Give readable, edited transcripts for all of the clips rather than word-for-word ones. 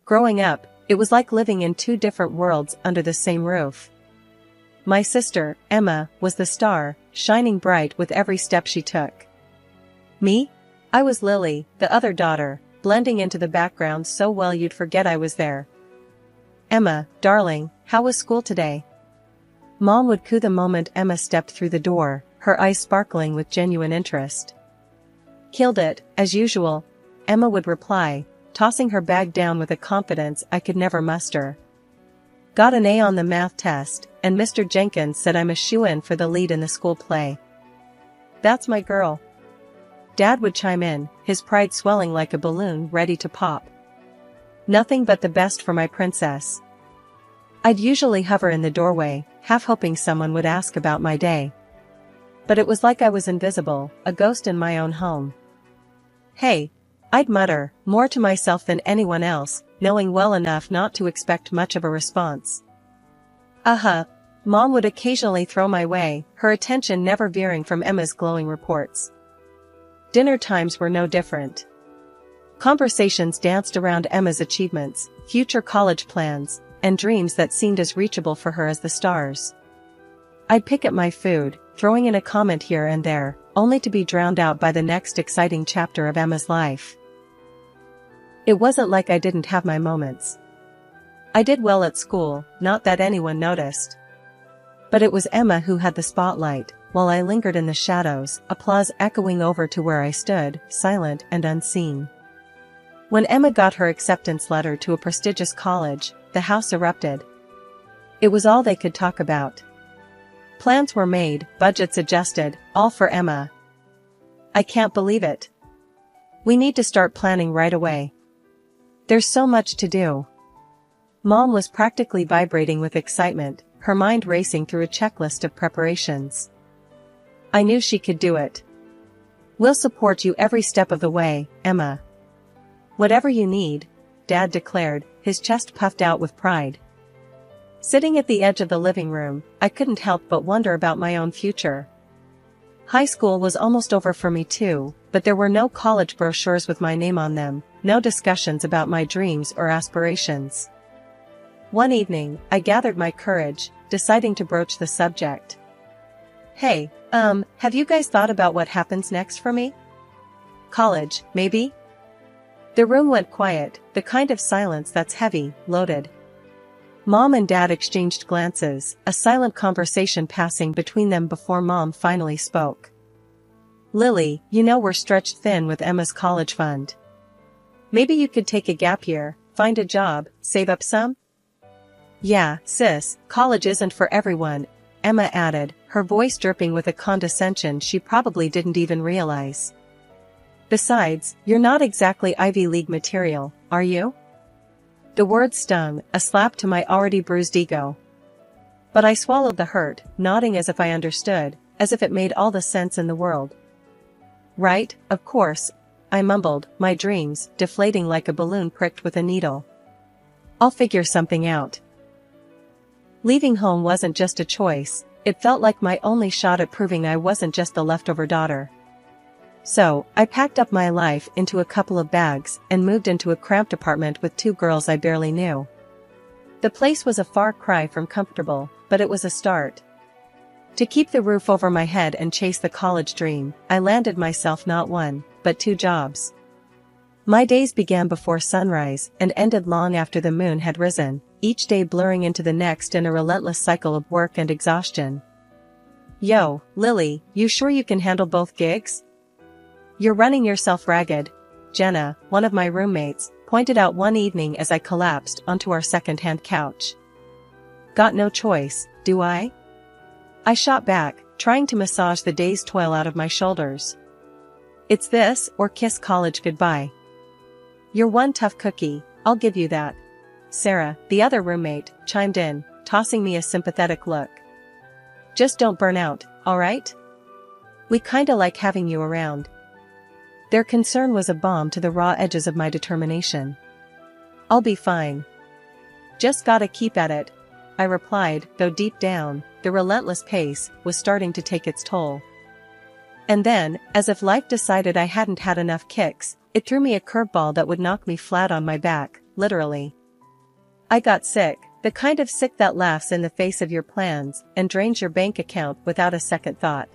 Growing up, it was like living in two different worlds under the same roof. My sister, Emma, was the star, shining bright with every step she took. Me? I was Lily, the other daughter, blending into the background so well you'd forget I was there. Emma, darling, how was school today? Mom would coo the moment Emma stepped through the door, her eyes sparkling with genuine interest. Killed it, as usual, Emma would reply, tossing her bag down with a confidence I could never muster. Got an A on the math test, and Mr. Jenkins said I'm a shoo-in for the lead in the school play. That's my girl. Dad would chime in, his pride swelling like a balloon ready to pop. Nothing but the best for my princess. I'd usually hover in the doorway, half hoping someone would ask about my day. But it was like I was invisible, a ghost in my own home. Hey, I'd mutter, more to myself than anyone else, knowing well enough not to expect much of a response. Mom would occasionally throw my way, her attention never veering from Emma's glowing reports. Dinner times were no different. Conversations danced around Emma's achievements, future college plans, and dreams that seemed as reachable for her as the stars. I'd pick at my food, throwing in a comment here and there, only to be drowned out by the next exciting chapter of Emma's life. It wasn't like I didn't have my moments. I did well at school, not that anyone noticed. But it was Emma who had the spotlight, while I lingered in the shadows, applause echoing over to where I stood, silent and unseen. When Emma got her acceptance letter to a prestigious college, the house erupted. It was all they could talk about. Plans were made, budgets adjusted, all for Emma. I can't believe it. We need to start planning right away. There's so much to do. Mom was practically vibrating with excitement, her mind racing through a checklist of preparations. I knew she could do it. We'll support you every step of the way, Emma. Whatever you need, Dad declared, his chest puffed out with pride. Sitting at the edge of the living room, I couldn't help but wonder about my own future. High school was almost over for me too, but there were no college brochures with my name on them, no discussions about my dreams or aspirations. One evening, I gathered my courage, deciding to broach the subject. Hey, have you guys thought about what happens next for me? College, maybe? The room went quiet, the kind of silence that's heavy, loaded. Mom and Dad exchanged glances, a silent conversation passing between them before Mom finally spoke. Lily, you know we're stretched thin with Emma's college fund. Maybe you could take a gap year, find a job, save up some? Yeah, sis, college isn't for everyone, Emma added, her voice dripping with a condescension she probably didn't even realize. Besides, you're not exactly Ivy League material, are you? The word stung, a slap to my already bruised ego. But I swallowed the hurt, nodding as if I understood, as if it made all the sense in the world. Right, of course, I mumbled, my dreams deflating like a balloon pricked with a needle. I'll figure something out. Leaving home wasn't just a choice, it felt like my only shot at proving I wasn't just the leftover daughter. So, I packed up my life into a couple of bags and moved into a cramped apartment with two girls I barely knew. The place was a far cry from comfortable, but it was a start. To keep the roof over my head and chase the college dream, I landed myself not one, but two jobs. My days began before sunrise and ended long after the moon had risen, each day blurring into the next in a relentless cycle of work and exhaustion. Yo, Lily, you sure you can handle both gigs? You're running yourself ragged, Jenna, one of my roommates, pointed out one evening as I collapsed onto our second-hand couch. Got no choice, do I? I shot back, trying to massage the day's toil out of my shoulders. It's this, or kiss college goodbye. You're one tough cookie, I'll give you that. Sarah, the other roommate, chimed in, tossing me a sympathetic look. Just don't burn out, alright? We kinda like having you around. Their concern was a balm to the raw edges of my determination. I'll be fine. Just gotta keep at it, I replied, though deep down, the relentless pace was starting to take its toll. And then, as if life decided I hadn't had enough kicks, it threw me a curveball that would knock me flat on my back, literally. I got sick, the kind of sick that laughs in the face of your plans and drains your bank account without a second thought.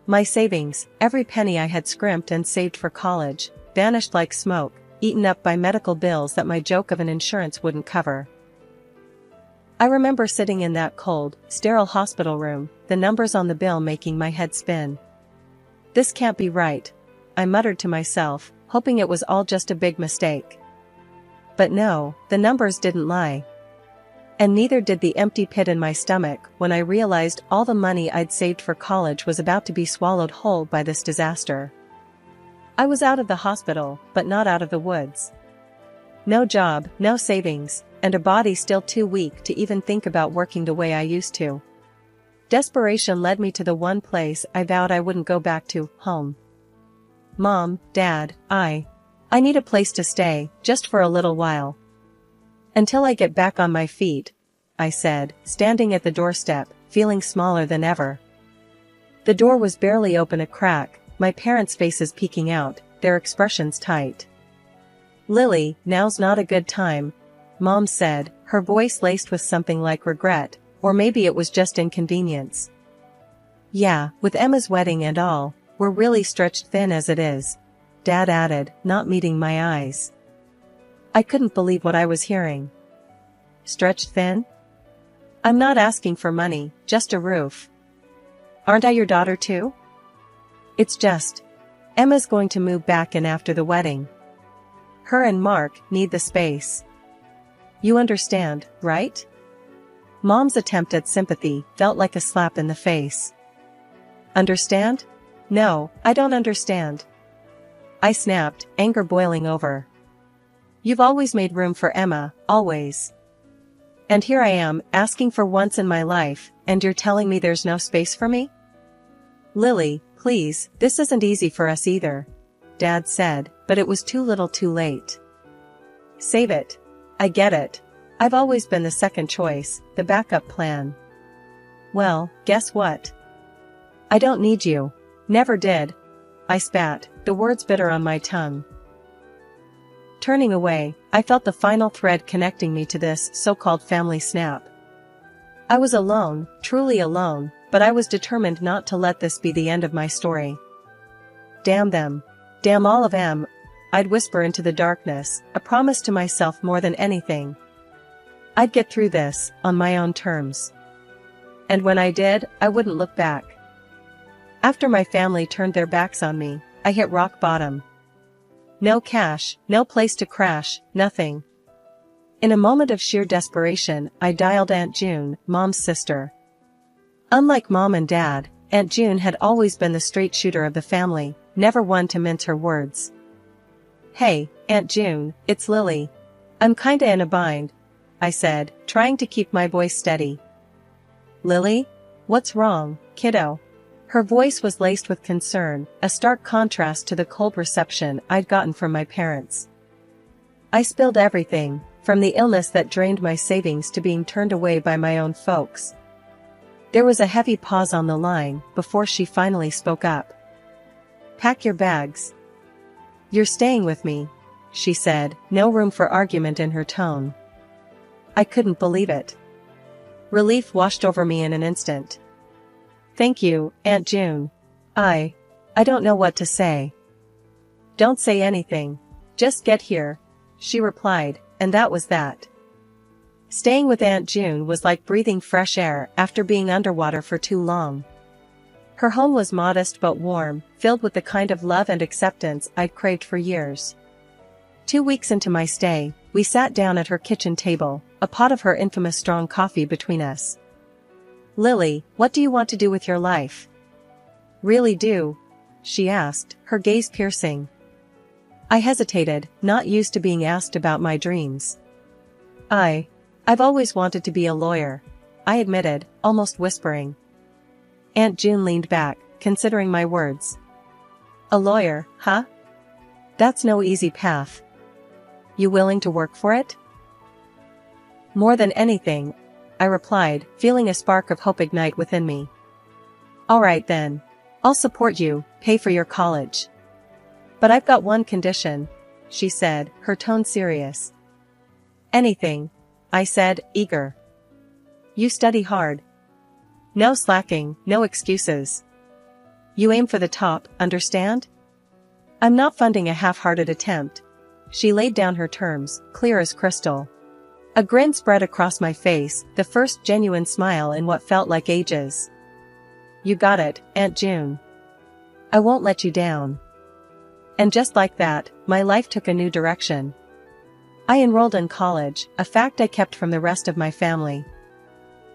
My savings, every penny I had scrimped and saved for college, vanished like smoke, eaten up by medical bills that my joke of an insurance wouldn't cover. I remember sitting in that cold, sterile hospital room, the numbers on the bill making my head spin. This can't be right, I muttered to myself, hoping it was all just a big mistake. But no, the numbers didn't lie. And neither did the empty pit in my stomach when I realized all the money I'd saved for college was about to be swallowed whole by this disaster. I was out of the hospital, but not out of the woods. No job, no savings, and a body still too weak to even think about working the way I used to. Desperation led me to the one place I vowed I wouldn't go back to, home. Mom, Dad, I need a place to stay, just for a little while. Until I get back on my feet, I said, standing at the doorstep, feeling smaller than ever. The door was barely open a crack, my parents' faces peeking out, their expressions tight. Lily, now's not a good time, Mom said, her voice laced with something like regret, or maybe it was just inconvenience. Yeah, with Emma's wedding and all, we're really stretched thin as it is, Dad added, not meeting my eyes. I couldn't believe what I was hearing. Stretched thin? I'm not asking for money, just a roof. Aren't I your daughter too? It's just, Emma's going to move back in after the wedding. Her and Mark need the space. You understand, right? Mom's attempt at sympathy felt like a slap in the face. Understand? No, I don't understand. I snapped, anger boiling over. You've always made room for Emma, always. And here I am, asking for once in my life, and you're telling me there's no space for me? Lily, please, this isn't easy for us either, Dad said, but it was too little too late. Save it. I get it. I've always been the second choice, the backup plan. Well, guess what? I don't need you. Never did. I spat, the words bitter on my tongue. Turning away, I felt the final thread connecting me to this so-called family snap. I was alone, truly alone, but I was determined not to let this be the end of my story. Damn them. Damn all of them, I'd whisper into the darkness, a promise to myself more than anything. I'd get through this, on my own terms. And when I did, I wouldn't look back. After my family turned their backs on me, I hit rock bottom. No cash, no place to crash, nothing. In a moment of sheer desperation, I dialed Aunt June, Mom's sister. Unlike Mom and Dad, Aunt June had always been the straight shooter of the family, never one to mince her words. Hey, Aunt June, it's Lily. I'm kinda in a bind, I said, trying to keep my voice steady. Lily? What's wrong, kiddo? Her voice was laced with concern, a stark contrast to the cold reception I'd gotten from my parents. I spilled everything, from the illness that drained my savings to being turned away by my own folks. There was a heavy pause on the line before she finally spoke up. Pack your bags. You're staying with me, she said, no room for argument in her tone. I couldn't believe it. Relief washed over me in an instant. Thank you, Aunt June. I don't know what to say. Don't say anything. Just get here, she replied, and that was that. Staying with Aunt June was like breathing fresh air after being underwater for too long. Her home was modest but warm, filled with the kind of love and acceptance I'd craved for years. 2 weeks into my stay, we sat down at her kitchen table, a pot of her infamous strong coffee between us. Lily, what do you want to do with your life? Really do? She asked, her gaze piercing. I hesitated, not used to being asked about my dreams. I've always wanted to be a lawyer, I admitted, almost whispering. Aunt June leaned back, considering my words. A lawyer, huh? That's no easy path. You willing to work for it? More than anything, I replied, feeling a spark of hope ignite within me. All right then. I'll support you, pay for your college. But I've got one condition, she said, her tone serious. Anything, I said, eager. You study hard. No slacking, no excuses. You aim for the top, understand? I'm not funding a half-hearted attempt. She laid down her terms, clear as crystal. A grin spread across my face, the first genuine smile in what felt like ages. You got it, Aunt June. I won't let you down. And just like that, my life took a new direction. I enrolled in college, a fact I kept from the rest of my family.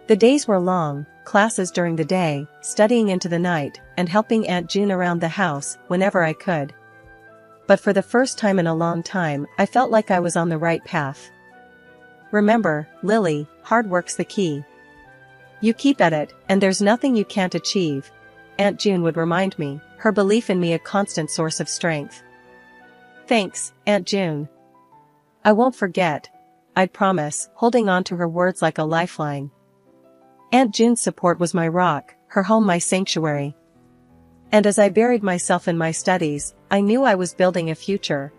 The days were long, classes during the day, studying into the night, and helping Aunt June around the house whenever I could. But for the first time in a long time, I felt like I was on the right path. Remember, Lily, hard work's the key. You keep at it, and there's nothing you can't achieve, Aunt June would remind me, her belief in me a constant source of strength. Thanks, Aunt June. I won't forget, I'd promise, holding on to her words like a lifeline. Aunt June's support was my rock, her home my sanctuary. And as I buried myself in my studies, I knew I was building a future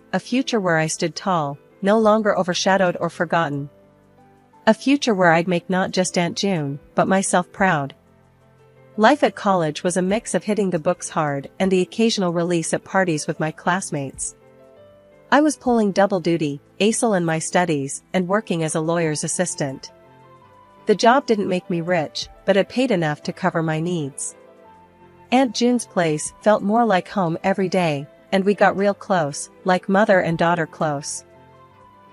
where I stood tall, no longer overshadowed or forgotten. A future where I'd make not just Aunt June, but myself proud. Life at college was a mix of hitting the books hard and the occasional release at parties with my classmates. I was pulling double duty, ASL in my studies, and working as a lawyer's assistant. The job didn't make me rich, but it paid enough to cover my needs. Aunt June's place felt more like home every day, and we got real close, like mother and daughter close.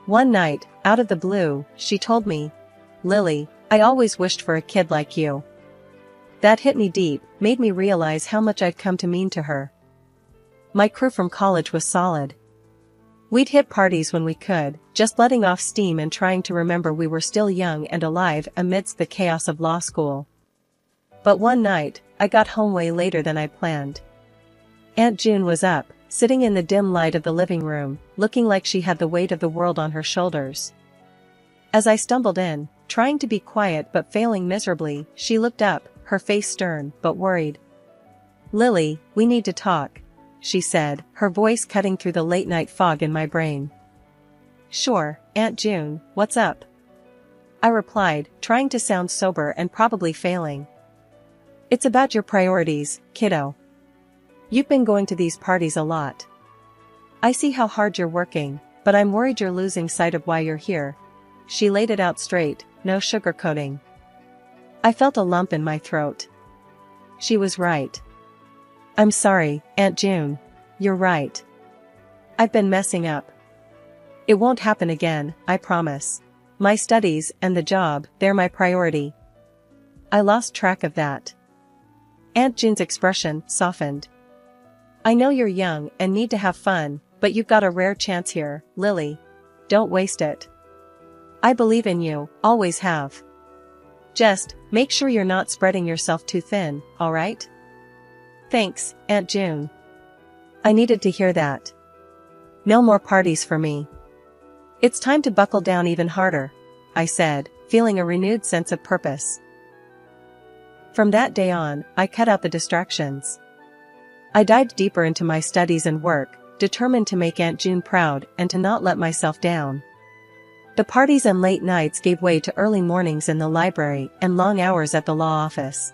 One night, out of the blue, she told me, "Lily, I always wished for a kid like you." That hit me deep, made me realize how much I'd come to mean to her. My crew from college was solid. We'd hit parties when we could, just letting off steam and trying to remember we were still young and alive amidst the chaos of law school. But one night, I got home way later than I planned. Aunt June was up, sitting in the dim light of the living room, looking like she had the weight of the world on her shoulders. As I stumbled in, trying to be quiet but failing miserably, she looked up, her face stern but worried. "Lily, we need to talk," she said, her voice cutting through the late-night fog in my brain. "Sure, Aunt June, what's up?" I replied, trying to sound sober and probably failing. "It's about your priorities, kiddo. You've been going to these parties a lot. I see how hard you're working, but I'm worried you're losing sight of why you're here." She laid it out straight, no sugarcoating. I felt a lump in my throat. She was right. "I'm sorry, Aunt June. You're right. I've been messing up. It won't happen again, I promise. My studies and the job, they're my priority." I lost track of that. Aunt June's expression softened. "I know you're young and need to have fun, but you've got a rare chance here, Lily. Don't waste it. I believe in you, always have. Just, make sure you're not spreading yourself too thin, alright?" "Thanks, Aunt June. I needed to hear that. No more parties for me. It's time to buckle down even harder," I said, feeling a renewed sense of purpose. From that day on, I cut out the distractions. I dived deeper into my studies and work, determined to make Aunt June proud and to not let myself down. The parties and late nights gave way to early mornings in the library and long hours at the law office.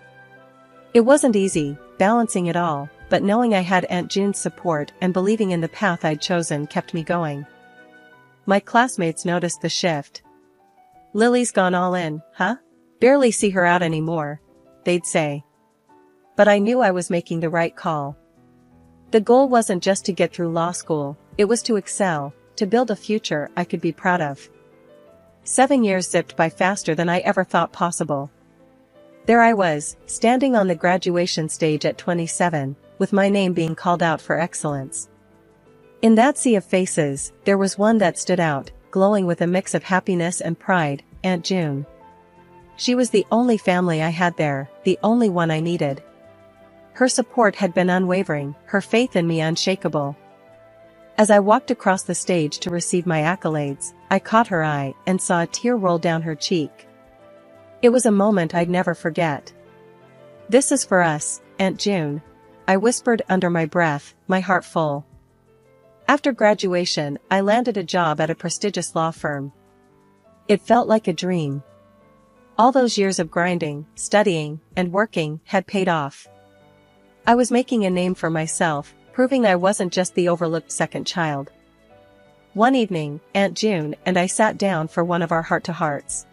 It wasn't easy, balancing it all, but knowing I had Aunt June's support and believing in the path I'd chosen kept me going. My classmates noticed the shift. "Lily's gone all in, huh? Barely see her out anymore," they'd say. But I knew I was making the right call. The goal wasn't just to get through law school, it was to excel, to build a future I could be proud of. 7 years zipped by faster than I ever thought possible. There I was, standing on the graduation stage at 27, with my name being called out for excellence. In that sea of faces, there was one that stood out, glowing with a mix of happiness and pride, Aunt June. She was the only family I had there, the only one I needed. Her support had been unwavering, her faith in me unshakable. As I walked across the stage to receive my accolades, I caught her eye and saw a tear roll down her cheek. It was a moment I'd never forget. "This is for us, Aunt June," I whispered under my breath, my heart full. After graduation, I landed a job at a prestigious law firm. It felt like a dream. All those years of grinding, studying, and working had paid off. I was making a name for myself, proving I wasn't just the overlooked second child. One evening, Aunt June and I sat down for one of our heart-to-hearts.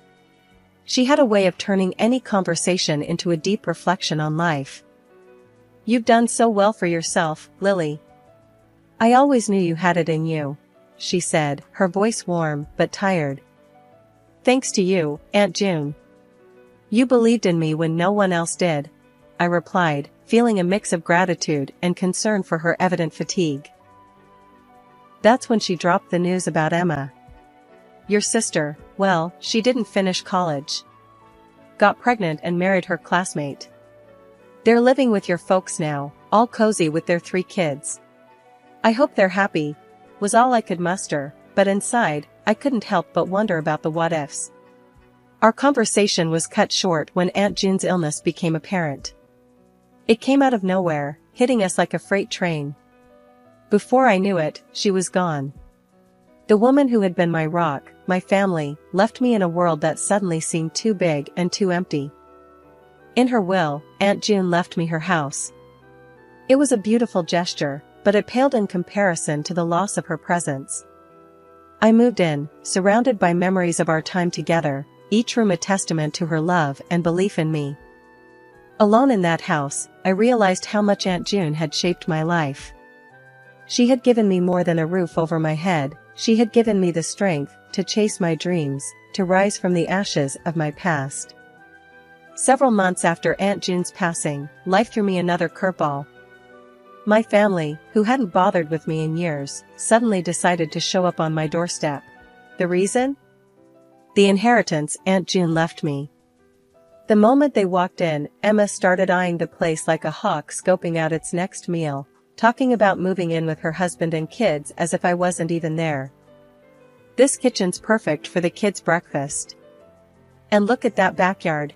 She had a way of turning any conversation into a deep reflection on life. "You've done so well for yourself, Lily. I always knew you had it in you," she said, her voice warm but tired. "Thanks to you, Aunt June. You believed in me when no one else did," I replied, feeling a mix of gratitude and concern for her evident fatigue. That's when she dropped the news about Emma. "Your sister, well, she didn't finish college. Got pregnant and married her classmate. They're living with your folks now, all cozy with their 3 kids. I hope they're happy," was all I could muster, but inside, I couldn't help but wonder about the what-ifs. Our conversation was cut short when Aunt June's illness became apparent. It came out of nowhere, hitting us like a freight train. Before I knew it, she was gone. The woman who had been my rock, my family, left me in a world that suddenly seemed too big and too empty. In her will, Aunt June left me her house. It was a beautiful gesture, but it paled in comparison to the loss of her presence. I moved in, surrounded by memories of our time together, each room a testament to her love and belief in me. Alone in that house, I realized how much Aunt June had shaped my life. She had given me more than a roof over my head, she had given me the strength to chase my dreams, to rise from the ashes of my past. Several months after Aunt June's passing, life threw me another curveball. My family, who hadn't bothered with me in years, suddenly decided to show up on my doorstep. The reason? The inheritance Aunt June left me. The moment they walked in, Emma started eyeing the place like a hawk scoping out its next meal, talking about moving in with her husband and kids as if I wasn't even there. "This kitchen's perfect for the kids' breakfast. And look at that backyard.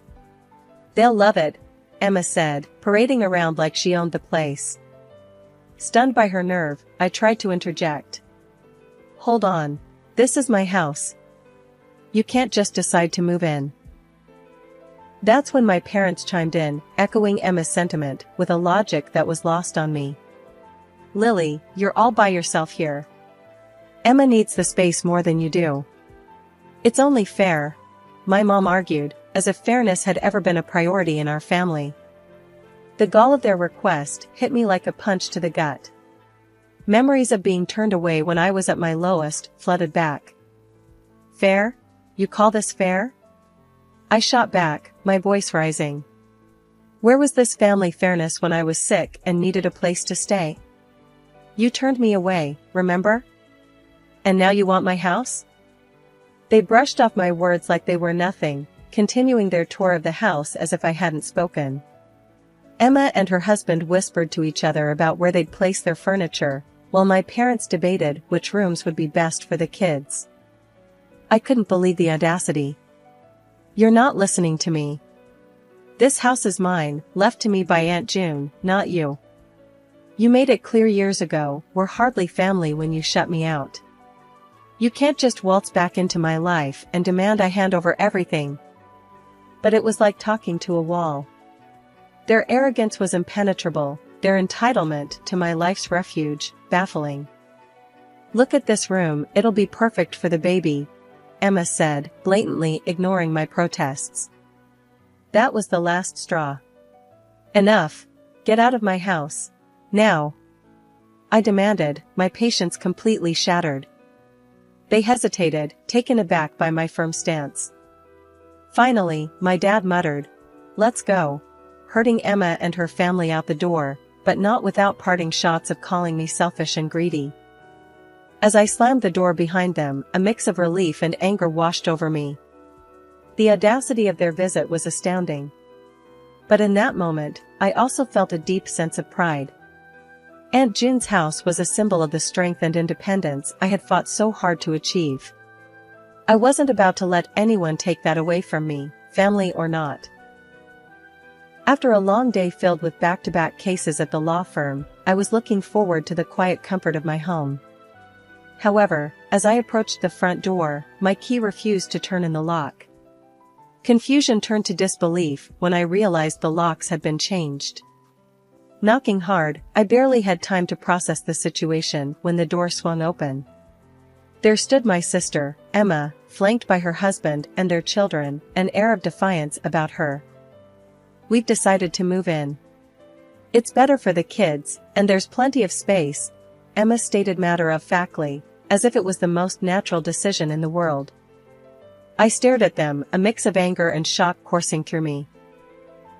They'll love it," Emma said, parading around like she owned the place. Stunned by her nerve, I tried to interject. "Hold on. This is my house. You can't just decide to move in." That's when my parents chimed in, echoing Emma's sentiment, with a logic that was lost on me. "Lily, you're all by yourself here. Emma needs the space more than you do. It's only fair," my mom argued, as if fairness had ever been a priority in our family. The gall of their request hit me like a punch to the gut. Memories of being turned away when I was at my lowest flooded back. "Fair? You call this fair?" I shot back, my voice rising. "Where was this family fairness when I was sick and needed a place to stay? You turned me away, remember? And now you want my house?" They brushed off my words like they were nothing, continuing their tour of the house as if I hadn't spoken. Emma and her husband whispered to each other about where they'd place their furniture, while my parents debated which rooms would be best for the kids. I couldn't believe the audacity. "You're not listening to me. This house is mine, left to me by Aunt June, not you. You made it clear years ago, we're hardly family when you shut me out. You can't just waltz back into my life and demand I hand over everything." But it was like talking to a wall. Their arrogance was impenetrable, their entitlement to my life's refuge, baffling. "Look at this room, it'll be perfect for the baby," Emma said, blatantly ignoring my protests. That was the last straw. "Enough. Get out of my house. Now," I demanded, my patience completely shattered. They hesitated, taken aback by my firm stance. Finally, my dad muttered, "Let's go," herding Emma and her family out the door, but not without parting shots of calling me selfish and greedy. As I slammed the door behind them, a mix of relief and anger washed over me. The audacity of their visit was astounding. But in that moment, I also felt a deep sense of pride. Aunt June's house was a symbol of the strength and independence I had fought so hard to achieve. I wasn't about to let anyone take that away from me, family or not. After a long day filled with back-to-back cases at the law firm, I was looking forward to the quiet comfort of my home. However, as I approached the front door, my key refused to turn in the lock. Confusion turned to disbelief when I realized the locks had been changed. Knocking hard, I barely had time to process the situation when the door swung open. There stood my sister, Emma, flanked by her husband and their children, an air of defiance about her. "We've decided to move in. It's better for the kids, and there's plenty of space," Emma stated matter-of-factly, as if it was the most natural decision in the world. I stared at them, a mix of anger and shock coursing through me.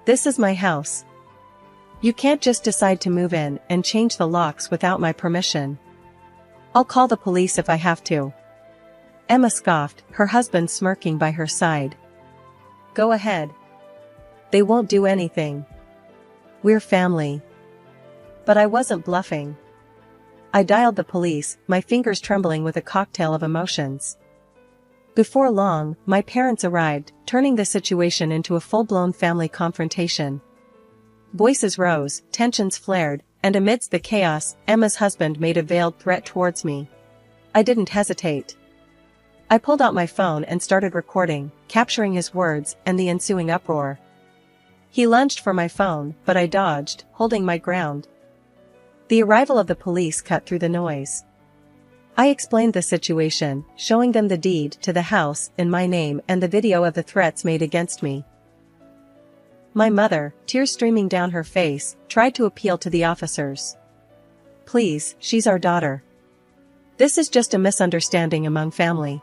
"This is my house. You can't just decide to move in and change the locks without my permission. I'll call the police if I have to." Emma scoffed, her husband smirking by her side. "Go ahead. They won't do anything. We're family." But I wasn't bluffing. I dialed the police, my fingers trembling with a cocktail of emotions. Before long, my parents arrived, turning the situation into a full-blown family confrontation. Voices rose, tensions flared, and amidst the chaos, Emma's husband made a veiled threat towards me. I didn't hesitate. I pulled out my phone and started recording, capturing his words and the ensuing uproar. He lunged for my phone, but I dodged, holding my ground. The arrival of the police cut through the noise. I explained the situation, showing them the deed to the house in my name and the video of the threats made against me. My mother, tears streaming down her face, tried to appeal to the officers. "Please, she's our daughter. This is just a misunderstanding among family."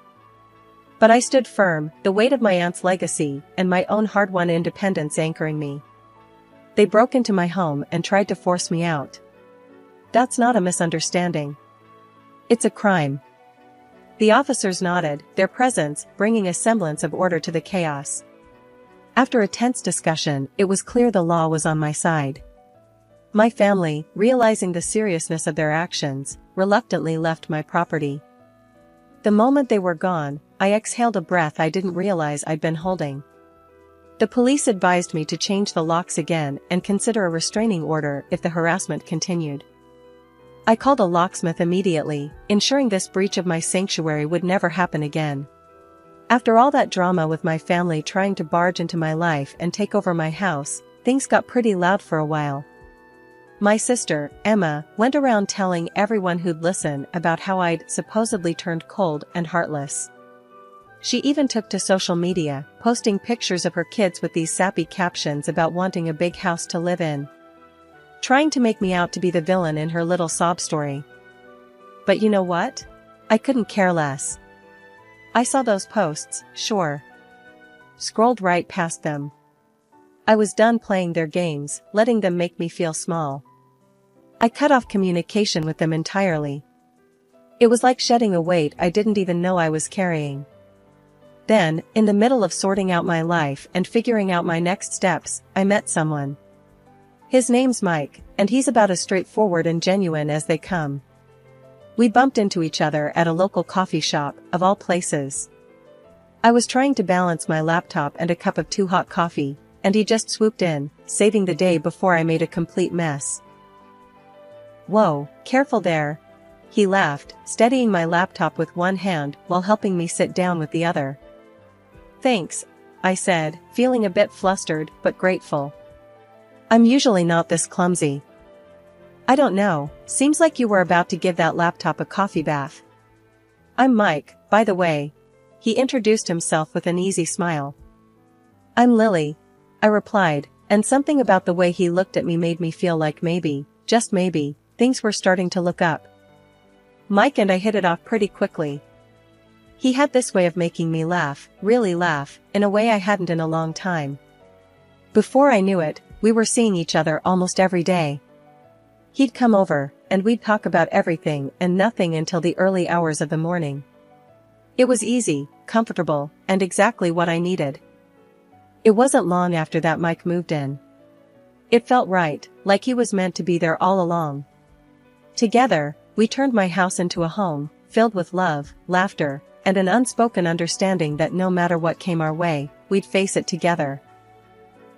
But I stood firm, the weight of my aunt's legacy and my own hard-won independence anchoring me. They broke into my home and tried to force me out. That's not a misunderstanding. It's a crime. The officers nodded, their presence bringing a semblance of order to the chaos. After a tense discussion, it was clear the law was on my side. My family, realizing the seriousness of their actions, reluctantly left my property. The moment they were gone, I exhaled a breath I didn't realize I'd been holding. The police advised me to change the locks again and consider a restraining order if the harassment continued. I called a locksmith immediately, ensuring this breach of my sanctuary would never happen again. After all that drama with my family trying to barge into my life and take over my house, things got pretty loud for a while. My sister, Emma, went around telling everyone who'd listen about how I'd supposedly turned cold and heartless. She even took to social media, posting pictures of her kids with these sappy captions about wanting a big house to live in. Trying to make me out to be the villain in her little sob story. But you know what? I couldn't care less. I saw those posts, sure. Scrolled right past them. I was done playing their games, letting them make me feel small. I cut off communication with them entirely. It was like shedding a weight I didn't even know I was carrying. Then, in the middle of sorting out my life and figuring out my next steps, I met someone. His name's Mike, and he's about as straightforward and genuine as they come. We bumped into each other at a local coffee shop, of all places. I was trying to balance my laptop and a cup of too hot coffee, and he just swooped in, saving the day before I made a complete mess. "Whoa, careful there," he laughed, steadying my laptop with one hand while helping me sit down with the other. "Thanks," I said, feeling a bit flustered but grateful. I'm usually not this clumsy. "I don't know, seems like you were about to give that laptop a coffee bath." "I'm Mike, by the way." He introduced himself with an easy smile. "I'm Lily," I replied, and something about the way he looked at me made me feel like maybe, just maybe, things were starting to look up. Mike and I hit it off pretty quickly. He had this way of making me laugh, really laugh, in a way I hadn't in a long time. Before I knew it, we were seeing each other almost every day. He'd come over, and we'd talk about everything and nothing until the early hours of the morning. It was easy, comfortable, and exactly what I needed. It wasn't long after that Mike moved in. It felt right, like he was meant to be there all along. Together, we turned my house into a home, filled with love, laughter, and an unspoken understanding that no matter what came our way, we'd face it together.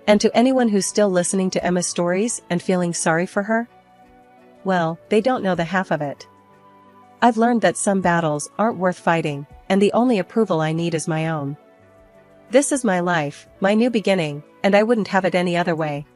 And to anyone who's still listening to Emma's stories and feeling sorry for her, well, they don't know the half of it. I've learned that some battles aren't worth fighting, and the only approval I need is my own. This is my life, my new beginning, and I wouldn't have it any other way.